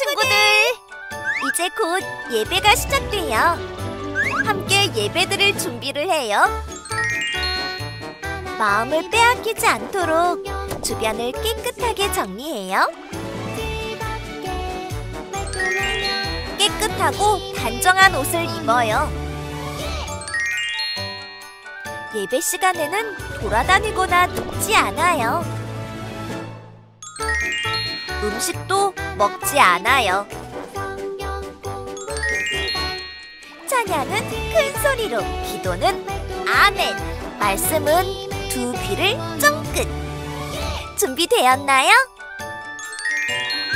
친구들! 이제 곧 예배가 시작돼요. 함께 예배드릴 준비를 해요. 마음을 빼앗기지 않도록 주변을 깨끗하게 정리해요. 깨끗하고 단정한 옷을 입어요. 예배 시간에는 돌아다니거나 눕지 않아요. 음식도 먹지 않아요. 찬양은 큰 소리로, 기도는 아멘, 말씀은 두 귀를 쫑긋. 준비되었나요?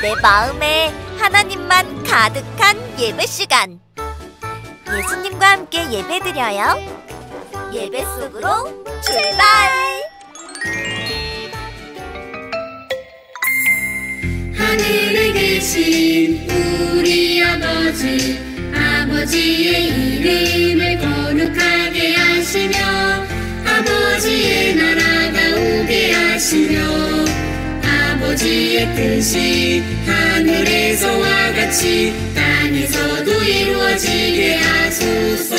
내 마음에 하나님만 가득한 예배 시간. 예수님과 함께 예배드려요. 예배 속으로 출발! 하늘에 계신 우리 아버지, 아버지의 이름을 거룩하게 하시며 아버지의 나라가 오게 하시며 아버지의 뜻이 하늘에서와 같이 땅에서도 이루어지게 하소서.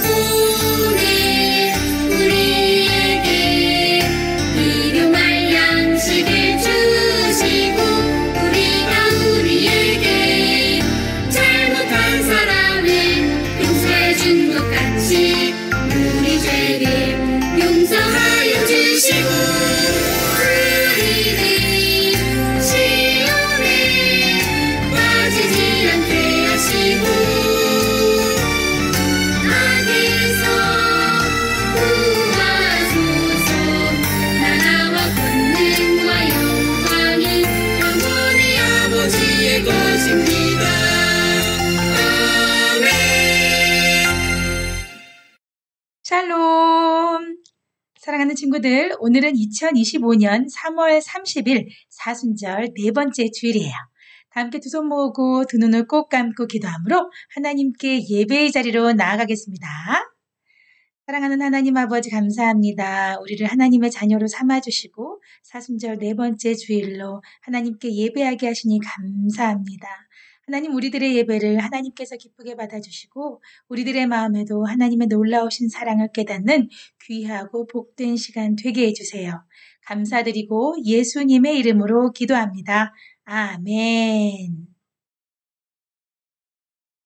오늘 우리에게 일용할 양식을 주시고 우리가 우리에게 잘못한 사람을 용서해 준 것 같이 우리 죄를 용서하여 주시고 우리를 시험에 빠지지 않게 하시고 악에서 구하소서. 나라와 권능과 영광이 영원히 아버지의 것입니다. 아멘. 샬롬! 사랑하는 친구들, 오늘은 2025년 3월 30일 사순절 네 번째 주일이에요. 다 함께 두 손 모으고 두 눈을 꼭 감고 기도함으로 하나님께 예배의 자리로 나아가겠습니다. 사랑하는 하나님 아버지 감사합니다. 우리를 하나님의 자녀로 삼아주시고 사순절 네 번째 주일로 하나님께 예배하게 하시니 감사합니다. 하나님, 우리들의 예배를 하나님께서 기쁘게 받아주시고 우리들의 마음에도 하나님의 놀라우신 사랑을 깨닫는 귀하고 복된 시간 되게 해주세요. 감사드리고 예수님의 이름으로 기도합니다. 아멘.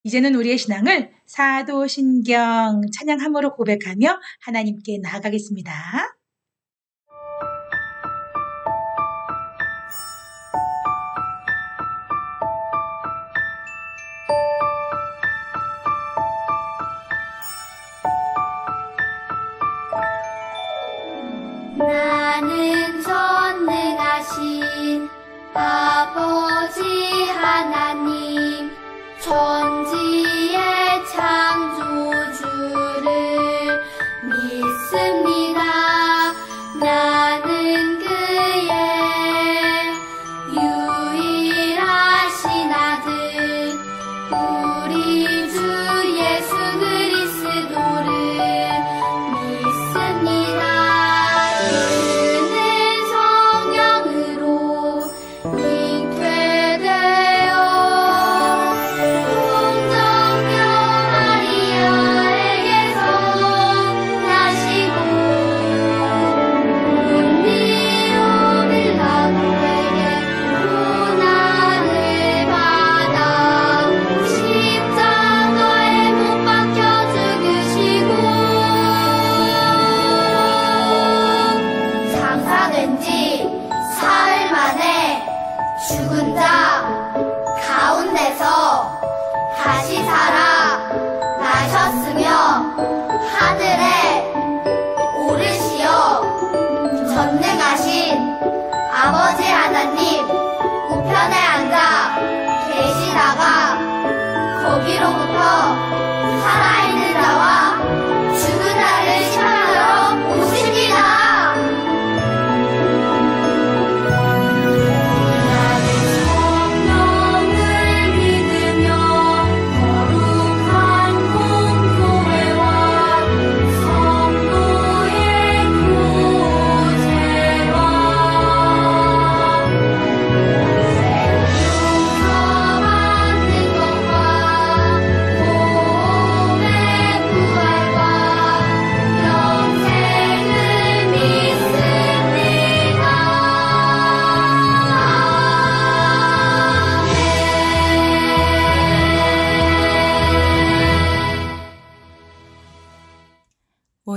이제는 우리의 신앙을 사도신경 찬양함으로 고백하며 하나님께 나아가겠습니다. 나는 전능하신 아버지 하나님, 천지의 창조주를 믿습니다.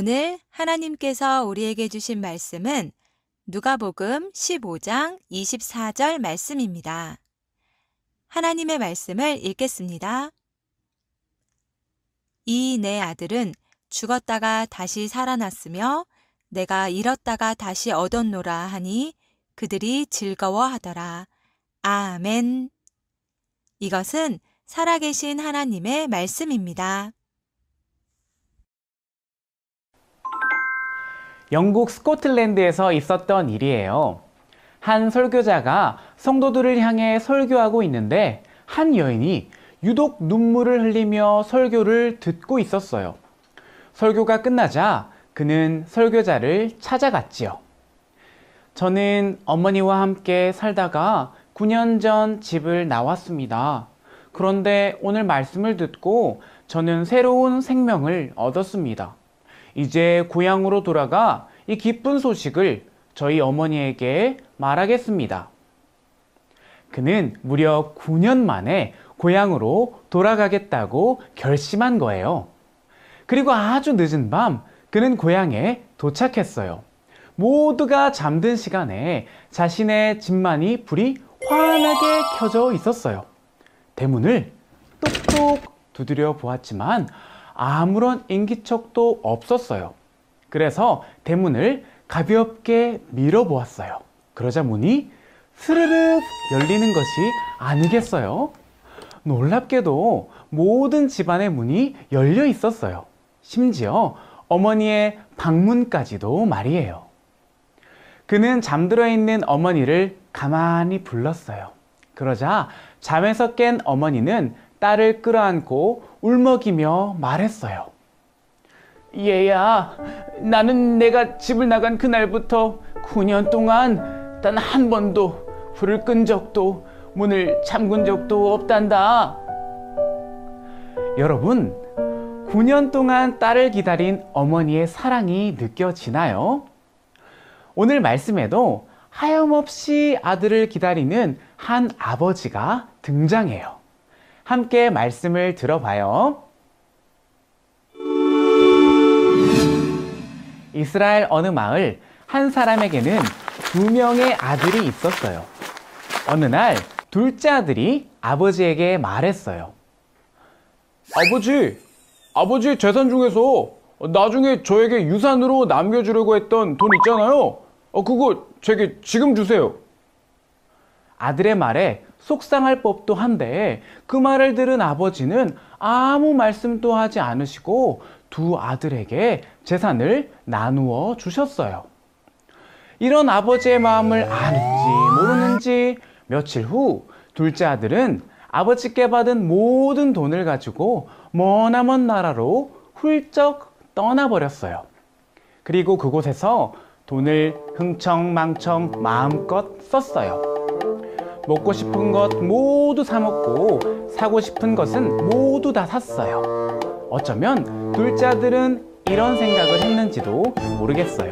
오늘 하나님께서 우리에게 주신 말씀은 누가복음 15장 24절 말씀입니다. 하나님의 말씀을 읽겠습니다. 이 내 아들은 죽었다가 다시 살아났으며 내가 잃었다가 다시 얻었노라 하니 그들이 즐거워하더라. 아멘. 이것은 살아계신 하나님의 말씀입니다. 영국 스코틀랜드에서 있었던 일이에요. 한 설교자가 성도들을 향해 설교하고 있는데 한 여인이 유독 눈물을 흘리며 설교를 듣고 있었어요. 설교가 끝나자 그는 설교자를 찾아갔지요. 저는 어머니와 함께 살다가 9년 전 집을 나왔습니다. 그런데 오늘 말씀을 듣고 저는 새로운 생명을 얻었습니다. 이제 고향으로 돌아가 이 기쁜 소식을 저희 어머니에게 말하겠습니다. 그는 무려 9년 만에 고향으로 돌아가겠다고 결심한 거예요. 그리고 아주 늦은 밤 그는 고향에 도착했어요. 모두가 잠든 시간에 자신의 집만이 불이 환하게 켜져 있었어요. 대문을 똑똑 두드려 보았지만 아무런 인기척도 없었어요. 그래서 대문을 가볍게 밀어보았어요. 그러자 문이 스르륵 열리는 것이 아니겠어요? 놀랍게도 모든 집안의 문이 열려 있었어요. 심지어 어머니의 방문까지도 말이에요. 그는 잠들어 있는 어머니를 가만히 불렀어요. 그러자 잠에서 깬 어머니는 딸을 끌어안고 울먹이며 말했어요. 얘야, 나는 내가 집을 나간 그날부터 9년 동안 단 한 번도 불을 끈 적도 문을 잠근 적도 없단다. 여러분, 9년 동안 딸을 기다린 어머니의 사랑이 느껴지나요? 오늘 말씀에도 하염없이 아들을 기다리는 한 아버지가 등장해요. 함께 말씀을 들어봐요. 이스라엘 어느 마을 한 사람에게는 2명의 아들이 있었어요. 어느 날 둘째 아들이 아버지에게 말했어요. 아버지 재산 중에서 나중에 저에게 유산으로 남겨주려고 했던 돈 있잖아요. 그거 제게 지금 주세요. 아들의 말에 속상할 법도 한데 그 말을 들은 아버지는 아무 말씀도 하지 않으시고 두 아들에게 재산을 나누어 주셨어요. 이런 아버지의 마음을 아는지 모르는지 며칠 후 둘째 아들은 아버지께 받은 모든 돈을 가지고 머나먼 나라로 훌쩍 떠나버렸어요. 그리고 그곳에서 돈을 흥청망청 마음껏 썼어요. 먹고 싶은 것 모두 사 먹고 사고 싶은 것은 모두 다 샀어요. 어쩌면 둘째 아들은 이런 생각을 했는지도 모르겠어요.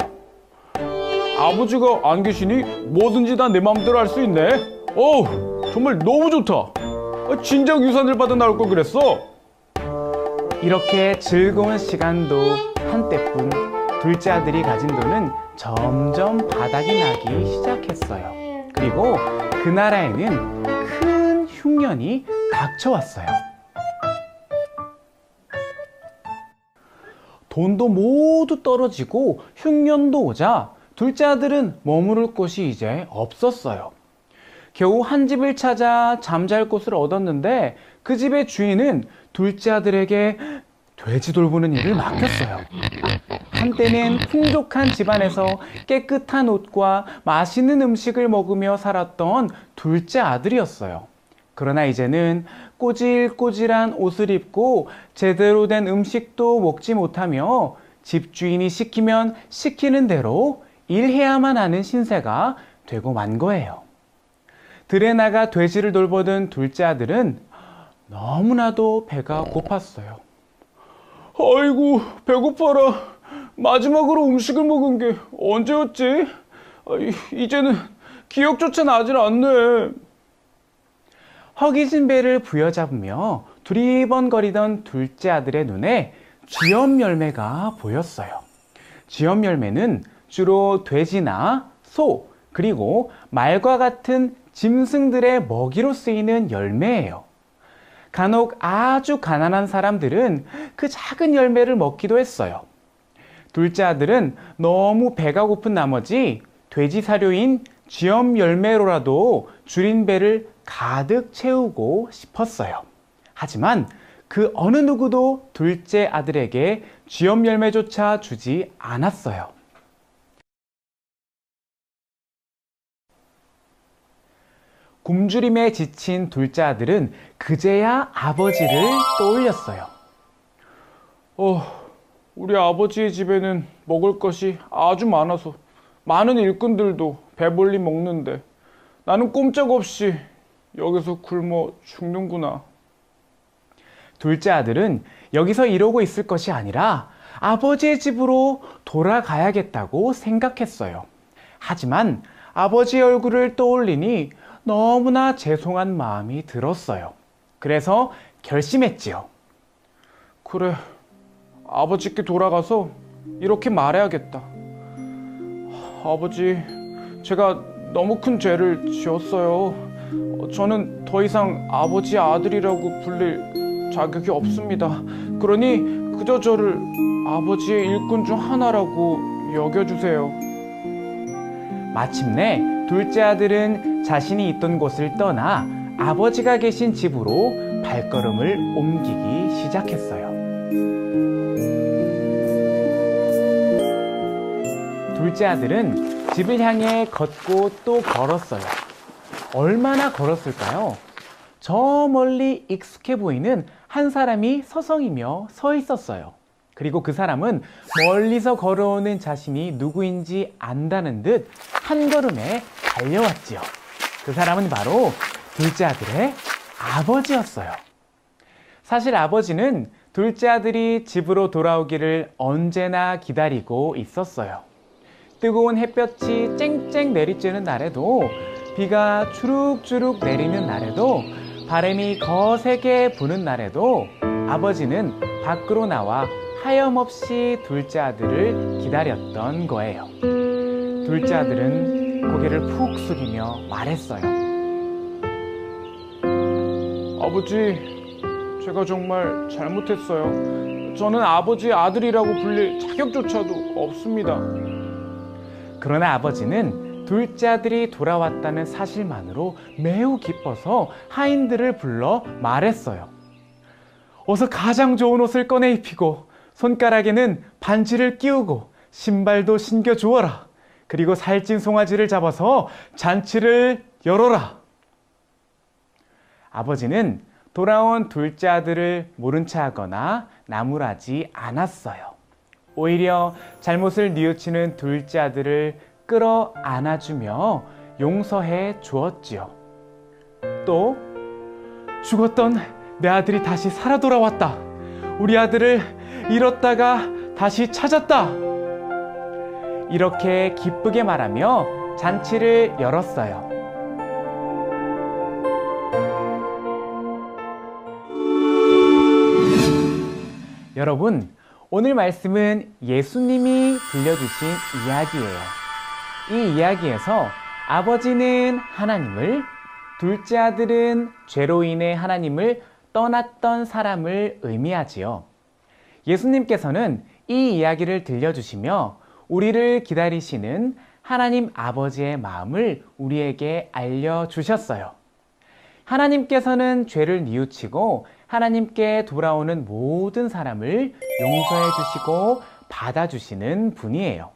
아버지가 안 계시니 뭐든지 다 내 마음대로 할 수 있네. 정말 너무 좋다. 진작 유산을 받아 나올 걸 그랬어. 이렇게 즐거운 시간도 한때뿐 둘째 아들이 가진 돈은 점점 바닥이 나기 시작했어요. 그리고 그 나라에는 큰 흉년이 닥쳐왔어요. 돈도 모두 떨어지고 흉년도 오자 둘째 아들은 머무를 곳이 이제 없었어요. 겨우 한 집을 찾아 잠잘 곳을 얻었는데 그 집의 주인은 둘째 아들에게 돼지 돌보는 일을 맡겼어요. 한때는 풍족한 집안에서 깨끗한 옷과 맛있는 음식을 먹으며 살았던 둘째 아들이었어요. 그러나 이제는 꼬질꼬질한 옷을 입고 제대로 된 음식도 먹지 못하며 집주인이 시키면 시키는 대로 일해야만 하는 신세가 되고 만 거예요. 들에 나가 돼지를 돌보던 둘째 아들은 너무나도 배가 고팠어요. 아이고, 배고파라. 마지막으로 음식을 먹은 게 언제였지? 이제는 기억조차 나질 않네. 허기진 배를 부여잡으며 두리번거리던 둘째 아들의 눈에 쥐염 열매가 보였어요. 쥐엄 열매는 주로 돼지나 소, 그리고 말과 같은 짐승들의 먹이로 쓰이는 열매예요. 간혹 아주 가난한 사람들은 그 작은 열매를 먹기도 했어요. 둘째 아들은 너무 배가 고픈 나머지 돼지 사료인 쥐엄 열매로라도 줄인 배를 가득 채우고 싶었어요. 하지만 그 어느 누구도 둘째 아들에게 쥐엄 열매조차 주지 않았어요. 굶주림에 지친 둘째 아들은 그제야 아버지를 떠올렸어요. 우리 아버지의 집에는 먹을 것이 아주 많아서 많은 일꾼들도 배불리 먹는데 나는 꼼짝없이 여기서 굶어 죽는구나. 둘째 아들은 여기서 이러고 있을 것이 아니라 아버지의 집으로 돌아가야겠다고 생각했어요. 하지만 아버지의 얼굴을 떠올리니 너무나 죄송한 마음이 들었어요. 그래서 결심했지요. 그래, 아버지께 돌아가서 이렇게 말해야겠다. 아버지, 제가 너무 큰 죄를 지었어요. 저는 더 이상 아버지의 아들이라고 불릴 자격이 없습니다. 그러니 그저 저를 아버지의 일꾼 중 하나라고 여겨주세요. 마침내 둘째 아들은 자신이 있던 곳을 떠나 아버지가 계신 집으로 발걸음을 옮기기 시작했어요. 둘째 아들은 집을 향해 걷고 또 걸었어요. 얼마나 걸었을까요? 저 멀리 익숙해 보이는 한 사람이 서성이며 서 있었어요. 그리고 그 사람은 멀리서 걸어오는 자신이 누구인지 안다는 듯 한 걸음에 달려왔지요. 그 사람은 바로 둘째 아들의 아버지였어요. 사실 아버지는 둘째 아들이 집으로 돌아오기를 언제나 기다리고 있었어요. 뜨거운 햇볕이 쨍쨍 내리쬐는 날에도, 비가 주룩주룩 내리는 날에도, 바람이 거세게 부는 날에도 아버지는 밖으로 나와 하염없이 둘째 아들을 기다렸던 거예요. 둘째 아들은 고개를 푹 숙이며 말했어요. 아버지, 제가 정말 잘못했어요. 저는 아버지의 아들이라고 불릴 자격조차도 없습니다. 그러나 아버지는 둘째 아들이 돌아왔다는 사실만으로 매우 기뻐서 하인들을 불러 말했어요. 어서 가장 좋은 옷을 꺼내 입히고 손가락에는 반지를 끼우고 신발도 신겨 주어라. 그리고 살찐 송아지를 잡아서 잔치를 열어라. 아버지는 돌아온 둘째 아들을 모른 체 하거나 나무라지 않았어요. 오히려 잘못을 뉘우치는 둘째 아들을 끌어 안아주며 용서해 주었지요. 또 죽었던 내 아들이 다시 살아 돌아왔다. 우리 아들을 잃었다가 다시 찾았다. 이렇게 기쁘게 말하며 잔치를 열었어요. 여러분, 오늘 말씀은 예수님이 들려주신 이야기예요. 이 이야기에서 아버지는 하나님을, 둘째 아들은 죄로 인해 하나님을 떠났던 사람을 의미하지요. 예수님께서는 이 이야기를 들려주시며 우리를 기다리시는 하나님 아버지의 마음을 우리에게 알려주셨어요. 하나님께서는 죄를 뉘우치고 하나님께 돌아오는 모든 사람을 용서해 주시고 받아주시는 분이에요.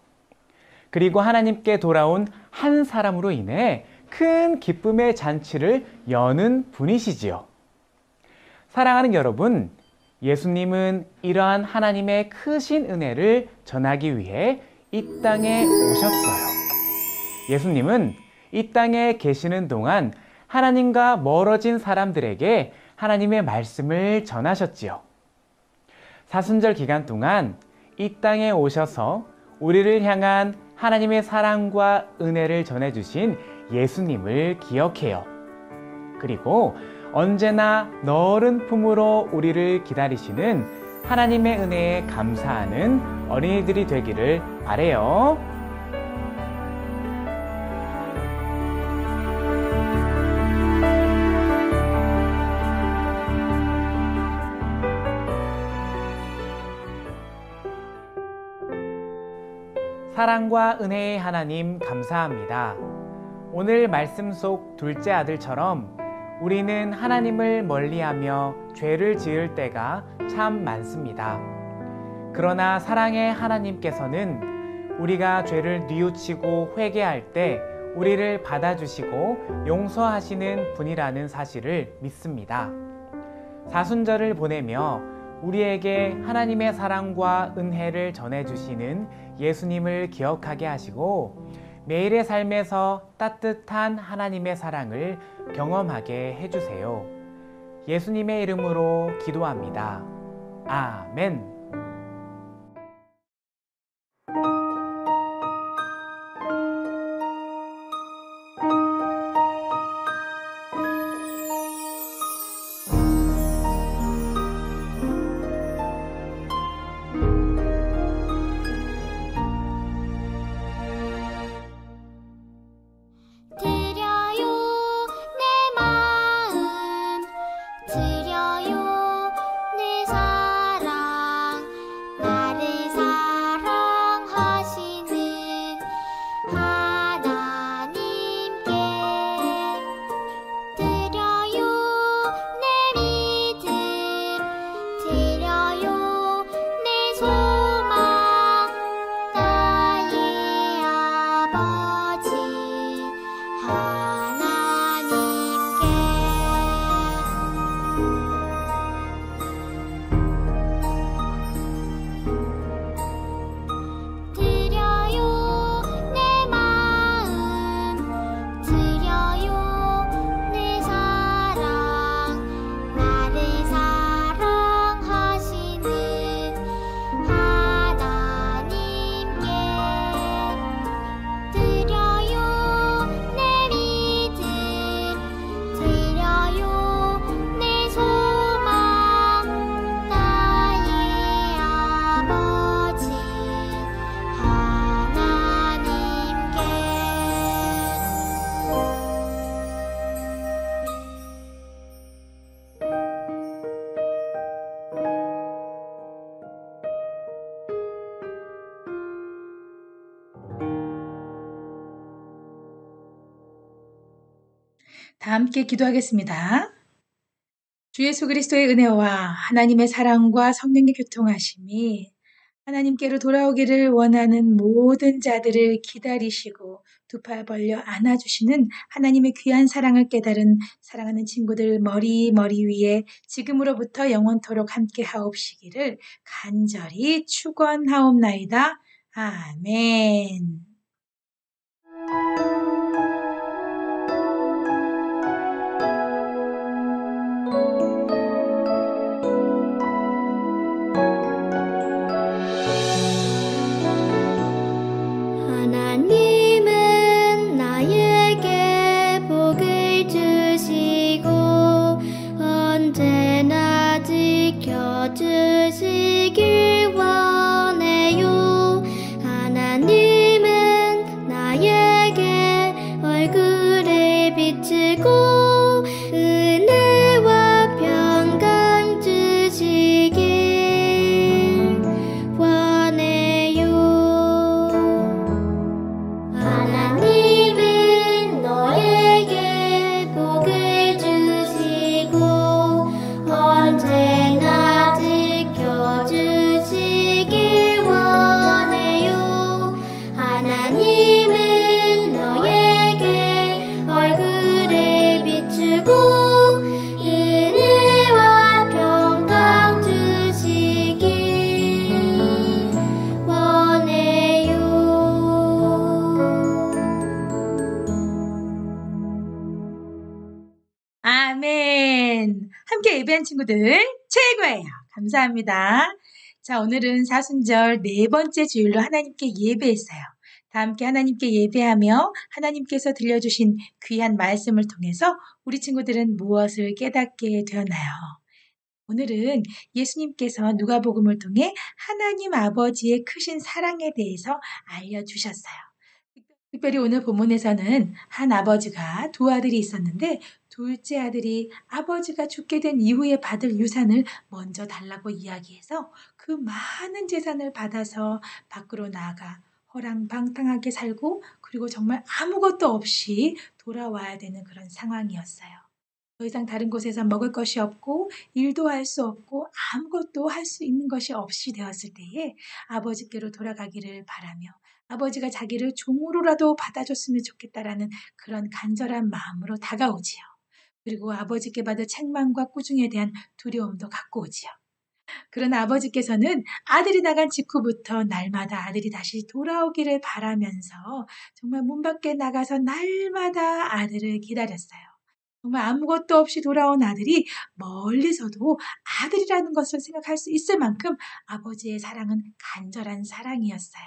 그리고 하나님께 돌아온 한 사람으로 인해 큰 기쁨의 잔치를 여는 분이시지요. 사랑하는 여러분, 예수님은 이러한 하나님의 크신 은혜를 전하기 위해 이 땅에 오셨어요. 예수님은 이 땅에 계시는 동안 하나님과 멀어진 사람들에게 하나님의 말씀을 전하셨지요. 사순절 기간 동안 이 땅에 오셔서 우리를 향한 하나님의 사랑과 은혜를 전해주신 예수님을 기억해요. 그리고 언제나 너른 품으로 우리를 기다리시는 하나님의 은혜에 감사하는 어린이들이 되기를 바래요. 사랑과 은혜의 하나님 감사합니다. 오늘 말씀 속 둘째 아들처럼 우리는 하나님을 멀리하며 죄를 지을 때가 참 많습니다. 그러나 사랑의 하나님께서는 우리가 죄를 뉘우치고 회개할 때 우리를 받아주시고 용서하시는 분이라는 사실을 믿습니다. 사순절을 보내며 우리에게 하나님의 사랑과 은혜를 전해주시는 예수님을 기억하게 하시고 매일의 삶에서 따뜻한 하나님의 사랑을 경험하게 해주세요. 예수님의 이름으로 기도합니다. 아멘. 드려요 내 마음 드려요 내 사랑 나를 사랑하시는 하나님께 드려요 내 믿음 드려요 내 소망 나의 아버지 드려요 내 마음 드려요 내 사랑 나를 사랑하시는 하나님께 드려요 내 믿음 드려요 내 소망 나의 아버지 하나님께 다 함께 기도하겠습니다. 주 예수 그리스도의 은혜와 하나님의 사랑과 성령의 교통하심이 하나님께로 돌아오기를 원하는 모든 자들을 기다리시고 두 팔 벌려 안아주시는 하나님의 귀한 사랑을 깨달은 사랑하는 친구들 머리 위에 지금으로부터 영원토록 함께 하옵시기를 간절히 축원하옵나이다. 아멘. 하나님은 나에게 복을 주시고 언제나 지켜주시길 원해요. 하나님은 나에게 얼굴을 비추고 은혜와 평강 주시길 원해요. 하나님은 너에게 복을 주시고 언제나 지켜주시길 원해요. 하나님은 너에게 얼굴을 비추고 은혜와 평강 주시길 원해요. 아멘. 함께 예배한 친구들 최고예요. 감사합니다. 자, 오늘은 사순절 네 번째 주일로 하나님께 예배했어요. 다 함께 하나님께 예배하며 하나님께서 들려주신 귀한 말씀을 통해서 우리 친구들은 무엇을 깨닫게 되었나요? 오늘은 예수님께서 누가복음을 통해 하나님 아버지의 크신 사랑에 대해서 알려주셨어요. 특별히 오늘 본문에서는 한 아버지가 두 아들이 있었는데 둘째 아들이 아버지가 죽게 된 이후에 받을 유산을 먼저 달라고 이야기해서 그 많은 재산을 받아서 밖으로 나가 허랑방탕하게 살고 그리고 정말 아무것도 없이 돌아와야 되는 그런 상황이었어요. 더 이상 다른 곳에서 먹을 것이 없고 일도 할 수 없고 아무것도 할 수 있는 것이 없이 되었을 때에 아버지께로 돌아가기를 바라며 아버지가 자기를 종으로라도 받아줬으면 좋겠다라는 그런 간절한 마음으로 다가오지요. 그리고 아버지께 받을 책망과 꾸중에 대한 두려움도 갖고 오지요. 그러나 아버지께서는 아들이 나간 직후부터 날마다 아들이 다시 돌아오기를 바라면서 정말 문 밖에 나가서 날마다 아들을 기다렸어요. 정말 아무것도 없이 돌아온 아들이 멀리서도 아들이라는 것을 생각할 수 있을 만큼 아버지의 사랑은 간절한 사랑이었어요.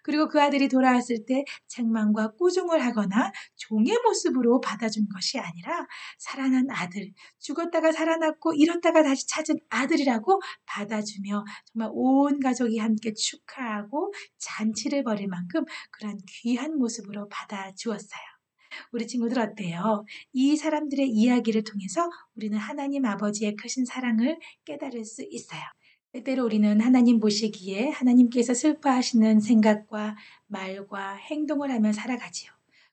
그리고 그 아들이 돌아왔을 때 책망과 꾸중을 하거나 종의 모습으로 받아준 것이 아니라 살아난 아들, 죽었다가 살아났고 잃었다가 다시 찾은 아들이라고 받아주며 정말 온 가족이 함께 축하하고 잔치를 벌일 만큼 그런 귀한 모습으로 받아주었어요. 우리 친구들 어때요? 이 사람들의 이야기를 통해서 우리는 하나님 아버지의 크신 사랑을 깨달을 수 있어요. 때때로 우리는 하나님 보시기에 하나님께서 슬퍼하시는 생각과 말과 행동을 하며 살아가지요.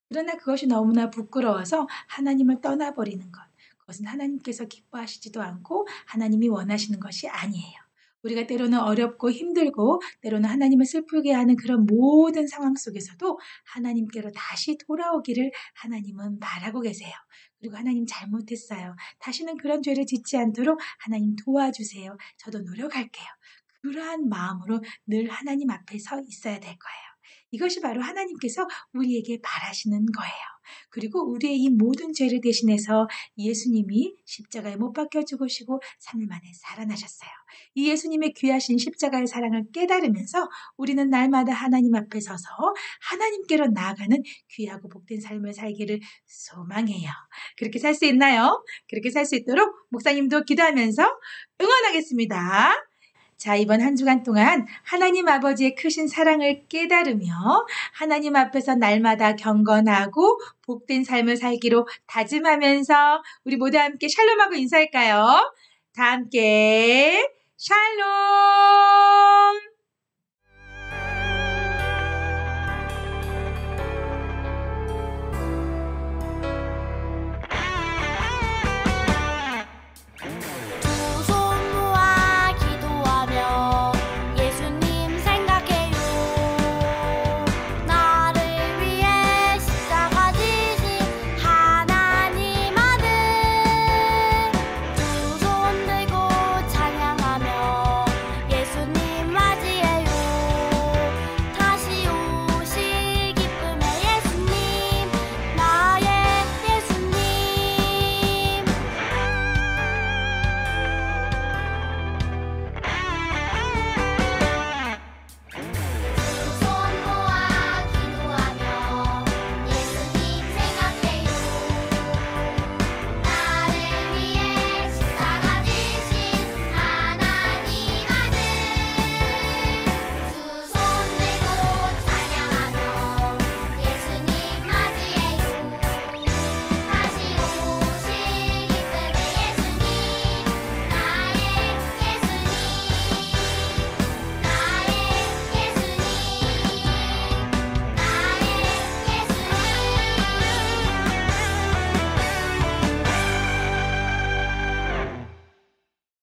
그러나 그것이 너무나 부끄러워서 하나님을 떠나버리는 것. 그것은 하나님께서 기뻐하시지도 않고 하나님이 원하시는 것이 아니에요. 우리가 때로는 어렵고 힘들고 때로는 하나님을 슬프게 하는 그런 모든 상황 속에서도 하나님께로 다시 돌아오기를 하나님은 바라고 계세요. 그리고 하나님 잘못했어요. 다시는 그런 죄를 짓지 않도록 하나님 도와주세요. 저도 노력할게요. 그러한 마음으로 늘 하나님 앞에 서 있어야 될 거예요. 이것이 바로 하나님께서 우리에게 바라시는 거예요. 그리고 우리의 이 모든 죄를 대신해서 예수님이 십자가에 못 박혀 죽으시고 3일 만에 살아나셨어요. 이 예수님의 귀하신 십자가의 사랑을 깨달으면서 우리는 날마다 하나님 앞에 서서 하나님께로 나아가는 귀하고 복된 삶을 살기를 소망해요. 그렇게 살 수 있나요? 그렇게 살 수 있도록 목사님도 기도하면서 응원하겠습니다. 자, 이번 한 주간 동안 하나님 아버지의 크신 사랑을 깨달으며 하나님 앞에서 날마다 경건하고 복된 삶을 살기로 다짐하면서 우리 모두 함께 샬롬하고 인사할까요? 다 함께 샬롬!